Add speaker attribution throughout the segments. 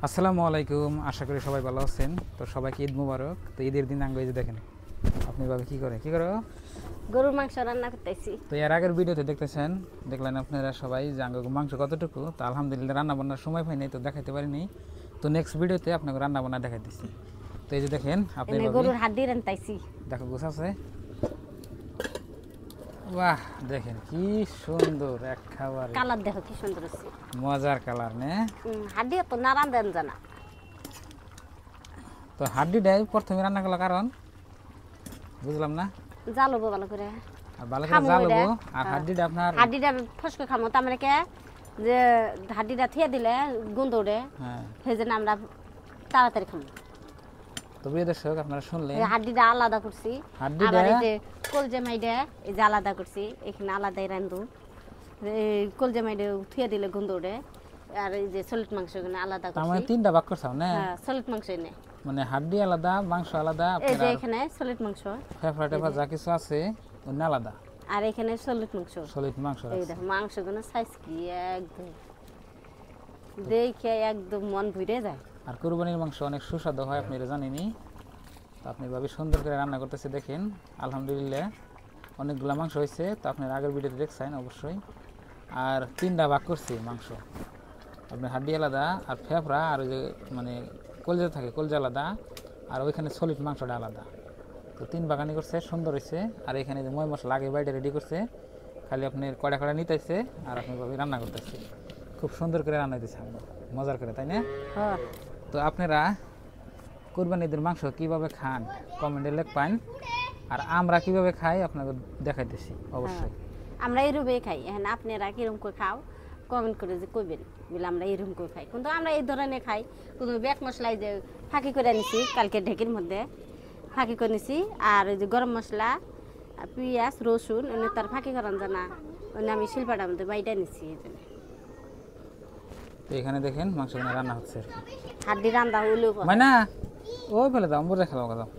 Speaker 1: আসসালামু আলাইকুম, আশা করি সবাই ভালো আছেন। তো সবাইকে ঈদ মুবারক। তো ঈদের দিন আঙ্গ এই যে দেখেন আপনি ভাবে কি করো
Speaker 2: গরুর মাংস রান্না করতেছি।
Speaker 1: তো এর আগের ভিডিওতে দেখতেছেন, দেখলেন আপনারা সবাই যে আঙ্গ মাংস কতটুকু। তো আলহামদুলিল্লাহ রান্না বান্নার সময় পাই নাই, তো দেখাইতে পারিনি। তো নেক্সট ভিডিওতে আপনাকে রান্না বান্না দেখাইতেছি। তো এই যে দেখেন আপনি
Speaker 2: গরুর হাড্ডি রান্তাইছি।
Speaker 1: দেখো গোছাছে, বাহ দেখেন কি সুন্দর এক খাবার,
Speaker 2: কালার দেখো কি সুন্দর আছে,
Speaker 1: মজার কালার নে।
Speaker 2: হাড্ডি তো না রান্ধেন জানা।
Speaker 1: তো হাড্ডিটাই প্রথমে রান্না করলো কারণ বুঝলাম না,
Speaker 2: জালবো ভালো করে,
Speaker 1: আর ভালো করে জ্বালবো। আর হাড্ডিটা আপনার
Speaker 2: হাড্ডিটা ফসকে খামো, তার মানে কে যে হাড্ডিটা থিয়ে দিলে গন্ধ ওঠে, সেই জন্য আমরা তাড়াতাড়ি খামো।
Speaker 1: তো প্রিয় দর্শক আপনারা শুনলেন,
Speaker 2: হাড্ডিটা আলাদা করছি, আবার এই যে কলজে মাইডা এই যে আলাদা করছি, এখানে আলাদাই রান্ধু। এই কলজে মাইডা থিয়ে দিলে গন্ধ ওঠে। আর এই যে সলিড মাংস আলাদা করছি।
Speaker 1: মানে তিনটা ভাগ করছাও না?
Speaker 2: হ্যাঁ, সলিড মাংস এনে
Speaker 1: মানে হাড্ডি আলাদা, মাংস আলাদা,
Speaker 2: এই যে এখানে সলিড মাংস,
Speaker 1: ফেফড়া টেফা যা কিছু আছে অন্য আলাদা,
Speaker 2: আর এখানে সলিড মাংস।
Speaker 1: সলিড মাংস
Speaker 2: এই দেখো মাংসগুলো সাইজ কি একদম দেখে একদম মন ভরে যায়।
Speaker 1: আর কুরবানির মাংস অনেক সুস্বাদু হয়, আপনি এটা জানেনই। তো আপনি ভাবে সুন্দর করে রান্না করতেছে দেখেন, আলহামদুলিল্লাহ অনেকগুলো মাংস হয়েছে। তো আপনার আগের ভিডিওতে দেখছেন অবশ্যই। আর তিনটা ভাগ করছি মাংস, আপনার হাড্ডি আলাদা, আর ফেফড়া, আর ওই যে মানে কলজা থাকে কলজা আলাদা, আর ওইখানে সলিড মাংসটা আলাদা। তো তিন বাগানি করছে, সুন্দর হয়েছে। আর এখানে যে ময় মশলা আগে বাইরে রেডি করছে, খালি আপনার কড়া কড়া নিতেছে আর আপনি ভাবে রান্না করতেছে। খুব সুন্দর করে রান্না দিতেছে, মজার করে, তাই না? তো আপনারা কুরবানিদের মাংস কিভাবে খান কমেন্টে লেখবেন, আর আমরা কিভাবে খাই আপনাকে দেখাইতেছি অবশ্যই।
Speaker 2: আমরা এইরূপে খাই, এখন আপনারা কিরকম করে খাও কমেন্ট করে যে কইবেন, বলে আমরা এরকম করে খাই। কিন্তু আমরা এই ধরনের খাই, কিন্তু ব্যাক মশলাই যে ফাঁকি করে নিছি কালকে ঢেকির মধ্যে ফাঁকি করে নিছি, আর ওই যে গরম মশলা পেঁয়াজ রসুন এনে তার ফাঁকি করান জানা, ওনে আমি শিলপাটার মধ্যে বাইটা নিছি। এই জন্য
Speaker 1: তো এখানে দেখেন মাংস রান্না হচ্ছে,
Speaker 2: হাড্ডি রান্দা হইলেও
Speaker 1: না ও ফেলে দাও, অম্বুর খেলাও যাও,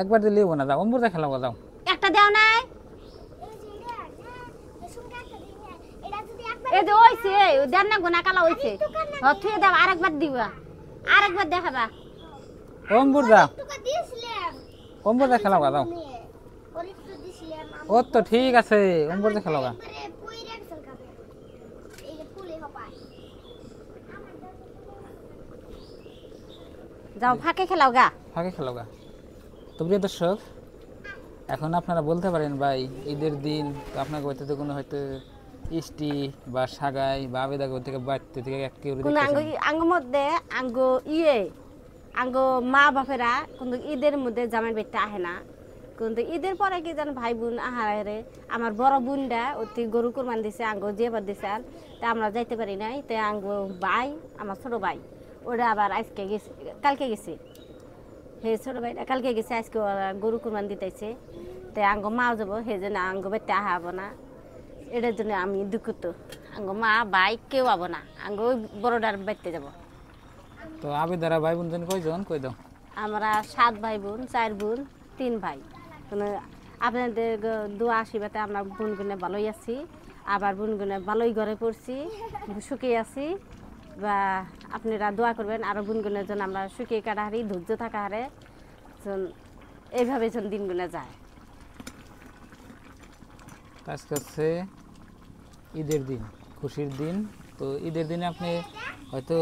Speaker 1: একবার দিলে না, যাও অম্বুর খেলাও যাও।
Speaker 2: একটা দেও নাই, এই যে হইছে ওই দেন না গোনা কালা হইছে, থুয়ে দাও আরেকবার দিবা, আরেকবার দেখাবা।
Speaker 1: অম্বুর যাও, অম্বুর খেলাও যাও। ও তো ঠিক আছে, অম্বুর খেলাও গা।
Speaker 2: যাও ফাঁকে খেলাও গা,
Speaker 1: ফাঁকে খেলাও গা। তো প্রিয় দর্শক, এখন আপনারা বলতে পারেন ভাই ঈদের দিন তো আপনাকে হয়তো তো কোনো হয়তো ইষ্টি বা সাগাই বা আবেদা থেকে বাড়তে থেকে
Speaker 2: আঙ্গ মধ্যে আঙ্গ মা বাপেরা কিন্তু ঈদের মধ্যে জামাই বাড়িতে আহে না। কিন্তু ঈদের পরে কি যেন ভাই বোন আহারে, আমার বড় বোনটা অতি গরু কোরবান দিছে, আঙ্গ যেবার দিছে, তা আমরা যাইতে পারি নাই। তো আঙ্গ ভাই, আমার ছোট ভাই, ওরা আবার আজকে গেছে, কালকে গেছে। হে ছোট ভাইটা কালকে গেছে, আজকে গরু কোরবান দিতেছে। তো আঙ্গ মাও যাবো, সেই জন্য আঙ্গ বাড়িতে আহাবো না। এটার জন্য আমি দুঃখিত, আঙ্গ মা ভাই কেউ আবো না, আঙ্গ বড়টার বাড়িতে যাব।
Speaker 1: তো আবেদারা ভাই বোন কয়জন কই দাও?
Speaker 2: আমরা 7 ভাই বোন, 4 বোন 3 ভাই। আপনাদের দোয়া আশীর্বাদে আমরা বোন গুনে ভালোই আছি, আবার বোন গুনে ভালোই ঘরে পড়ছি, সুখী আছি। বা আপনারা দোয়া করবেন আরো বোন গুনের জন্য আমরা সুখী কাটা হারি, ধৈর্য থাকা হারে এইভাবে যেন দিন গুনে যায়।
Speaker 1: আজকে হচ্ছে ঈদের দিন, খুশির দিন। তো ঈদের দিনে আপনি হয়তো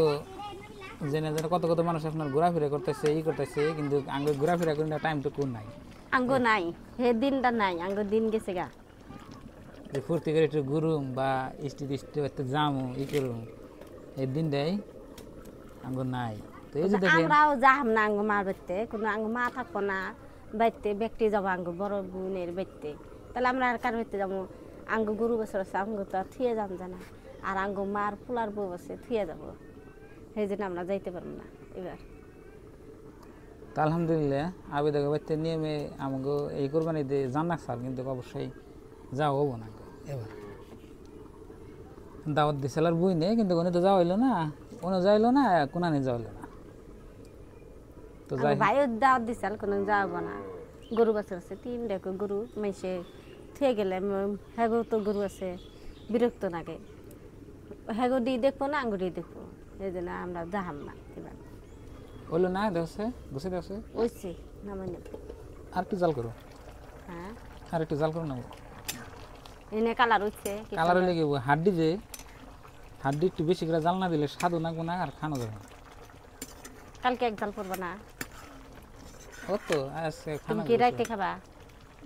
Speaker 1: জেনে জেনে কত কত মানুষ আপনার ঘোরাফেরা করতেছে, করতেছে, কিন্তু আঙ্গ ঘোরাফেরা করি না, টাইমটুকু নাই,
Speaker 2: আঙ্গ নাই, হে দিনটা নাই, আঙ্গ দিন গেছে গা।
Speaker 1: যে ফুর্তি করে একটু ঘুরুম বা ইষ্টি টিষ্টি একটু জামু করুম, এই দিনটাই আঙ্গ নাই। তো এই যে দেখেন
Speaker 2: আমরাও যাহাম না আঙ্গ মার বাড়িতে, কোনো আঙ্গ মা থাকবো না বাড়িতে, ব্যক্তি যাবো আঙ্গ বড় বোনের বাড়িতে, তাহলে আমরা আর কার বাড়িতে যাবো? আঙ্গ গরু বছর আছে, আঙ্গ তো আর থুয়ে যান জানা, আর আঙ্গ মার পোলার বউ আছে থুয়ে যাবো, সেই জন্য আমরা যাইতে পারবো না এবার।
Speaker 1: তো আলহামদুলিল্লাহ আবেদক বাড়িতে নিয়মে আমাকে এই কোরবানি দিয়ে জান্নাক স্যার, কিন্তু অবশ্যই যাওয়া হবো না এবার। দাওয়াত দিছিল আর বই নেই, কিন্তু কোনো তো যাওয়া হইলো না, কোনো যাইলো না, কোনানি যাওয়া হইলো না। তো যাই
Speaker 2: ভাইও দাওয়াত দিছিল, কোনো যাবো না। গরু বছর আছে 3টা গরু, মেসে থুয়ে গেলে হ্যাগো তো গরু আছে, বিরক্ত লাগে, হ্যাগো দিয়ে দেখবো না আঙ্গুর দিয়ে দেখবো, এই জন্য আমরা যাহাম না এবার
Speaker 1: হইলো না দেখছে গুছে দেখছে
Speaker 2: ওইছে নামাই নেব
Speaker 1: আর কি জাল করো
Speaker 2: হ্যাঁ
Speaker 1: আর একটু জাল করো না
Speaker 2: এনে কালার হইছে
Speaker 1: কালার হলে কি হাড্ডি যে হাড্ডি একটু বেশি করে জাল না দিলে স্বাদও লাগবো না আর খানো যাবে না।
Speaker 2: কালকে এক জাল করবো না
Speaker 1: ও তো আজকে
Speaker 2: তুমি
Speaker 1: খানা
Speaker 2: কি রাইতে খাবা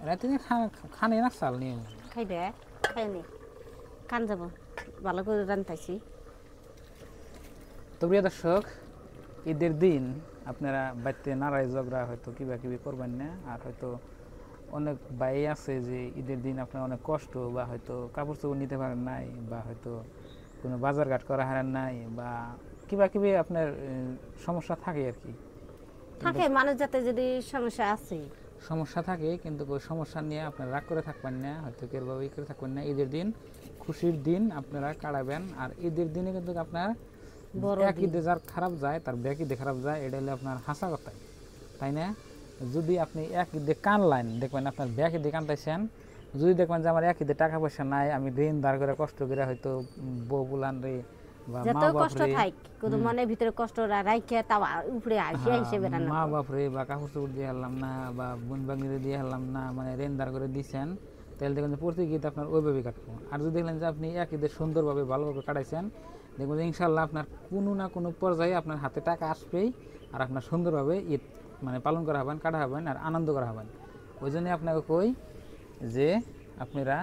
Speaker 1: রাতে খানে না চাল নিয়ে
Speaker 2: খাইবে খাইনি কান যাব ভালো করে রান্তাইছি।
Speaker 1: তো প্রিয় দর্শক ঈদের দিন আপনারা বাড়িতে নারাই ঝগড়া হয়তো কিবা কিবি করবেন না আর হয়তো অনেক ভাই আছে যে ঈদের দিন আপনার অনেক কষ্ট বা হয়তো কাপড় চোপড় নিতে পারেন নাই বা হয়তো কোনো বাজার ঘাট করা হারান নাই বা কিবা কিবি আপনার সমস্যা থাকে আর কি
Speaker 2: থাকে মানুষ যাতে যদি সমস্যা আছে
Speaker 1: সমস্যা থাকে কিন্তু ওই সমস্যা নিয়ে আপনারা রাগ করে থাকবেন না হয়তো কেউ ভাবে করে থাকবেন না ঈদের দিন খুশির দিন আপনারা কাটাবেন আর ঈদের দিনে কিন্তু আপনার এক ঈদে যার খারাপ যায় তার ব্যাক ঈদে খারাপ যায় এটা হলে আপনার হাসা কথাই তাই না যদি আপনি এক ঈদে কানলেন দেখবেন আপনার ব্যাক ঈদে কানতেছেন যদি দেখবেন যে আমার এক ঈদে টাকা পয়সা নাই আমি ঋণ ধার করে কষ্ট করে হয়তো বউ বুলান রে বা
Speaker 2: যত
Speaker 1: মা
Speaker 2: কষ্ট
Speaker 1: বাপ রে
Speaker 2: থাক কিন্তু মনের ভিতরে কষ্ট রাইখে তাও উপরে আসে হিসেবে রান্না
Speaker 1: মা বাপ রে বা কাপড় চোপড় দিয়ে হারলাম না বা বোন বাগনিরে দিয়ে হারলাম না মানে ঋণ ধার করে দিয়েছেন তাহলে দেখবেন যে প্রত্যেক ঈদ আপনার ওইভাবে কাটবো আর যদি দেখলেন যে আপনি এক ঈদে সুন্দরভাবে ভালোভাবে কাটাইছেন দেখবেন যে ইনশাল্লাহ আপনার কোনো না কোনো পর্যায়ে আপনার হাতে টাকা আসবেই আর আপনার সুন্দরভাবে ঈদ মানে পালন করা হবেন কাটা হবেন আর আনন্দ করা হবেন ওই জন্যই আপনাকে কই যে আপনারা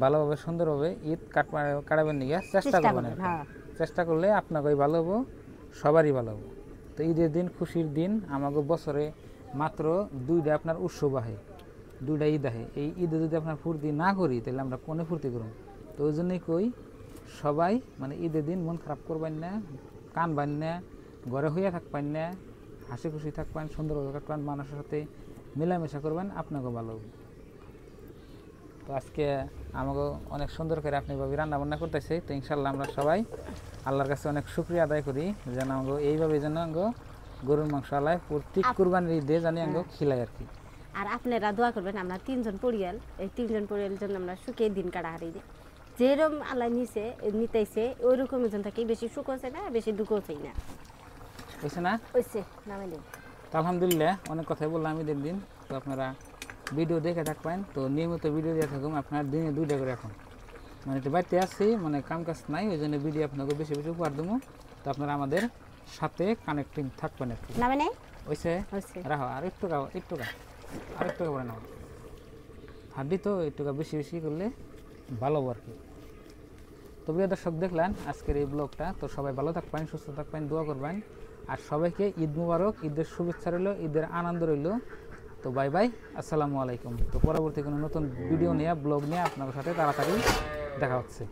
Speaker 1: ভালোভাবে সুন্দরভাবে ঈদ কাটাবেন নিয়ে চেষ্টা করবেন আর কি।
Speaker 2: হ্যাঁ
Speaker 1: চেষ্টা করলে আপনাকে ভালো হবো সবারই ভালো হবো তো ঈদের দিন খুশির দিন আমাকে বছরে মাত্র দুইটা আপনার উৎসব আহে দুইটা ঈদ আহে এই ঈদে যদি আপনার ফুর্তি না করি তাহলে আমরা কোনে ফুর্তি করব তো ওই জন্যই কই সবাই মানে ঈদের দিন মন খারাপ করবেন না কানবেন না ঘরে হইয়া থাকবেন না হাসি খুশি থাকবেন সুন্দরভাবে কাটবেন মানুষের সাথে মেলামেশা করবেন আপনাকে ভালো হবে তো আজকে আমাকে অনেক সুন্দর করে আপনি ভাবে রান্না বান্না করতেছে তো ইনশাল্লাহ আমরা সবাই আল্লাহর কাছে অনেক শুকরিয়া আদায় করি যেন আমাকে এইভাবে যেন আমাকে গরুর মাংস আলায় প্রত্যেক কুরবানির ঈদে জানি আমাকে খিলাই আর কি
Speaker 2: আর আপনারা দোয়া করবেন আমরা তিনজন পরিয়াল এই তিনজন পরিয়ালের জন্য আমরা সুখে দিন কাটা হারি দিই যেরকম আল্লাহ নিছে নিতেছে ওই রকমের জন থাকি বেশি সুখ হচ্ছে না বেশি দুঃখ হচ্ছে না
Speaker 1: বুঝছে না
Speaker 2: হয়েছে নামে দিন
Speaker 1: তো আলহামদুলিল্লাহ অনেক কথাই বললাম ঈদের দিন তো আপনারা ভিডিও দেখে থাকবেন তো নিয়মিত ভিডিও দিয়ে থাকুন আপনার দিনে দুইটা করে এখন মানে একটু বাড়িতে আসছি মানে কাম কাজ নাই ওই জন্য ভিডিও আপনাকে বেশি বেশি উপহার দেবো তো আপনারা আমাদের সাথে কানেক্টিং থাকবেন আর কি
Speaker 2: নামে নেই
Speaker 1: ওইসে
Speaker 2: হয়েছে
Speaker 1: রাখো আর একটু আর একটু করে নাও হাড্ডি তো একটু বেশি বেশি করলে ভালো হবে আর কি তো প্রিয় দর্শক দেখলেন আজকের এই ব্লগটা তো সবাই ভালো থাকবেন সুস্থ থাকবেন দোয়া করবেন আর সবাইকে ঈদ মুবারক ঈদের শুভেচ্ছা রইল ঈদের আনন্দ রইল তো বাই বাই আসসালামু আলাইকুম তো পরবর্তী কোনো নতুন ভিডিও নিয়ে ব্লগ নিয়ে আপনাদের সাথে তাড়াতাড়ি দেখা হচ্ছে।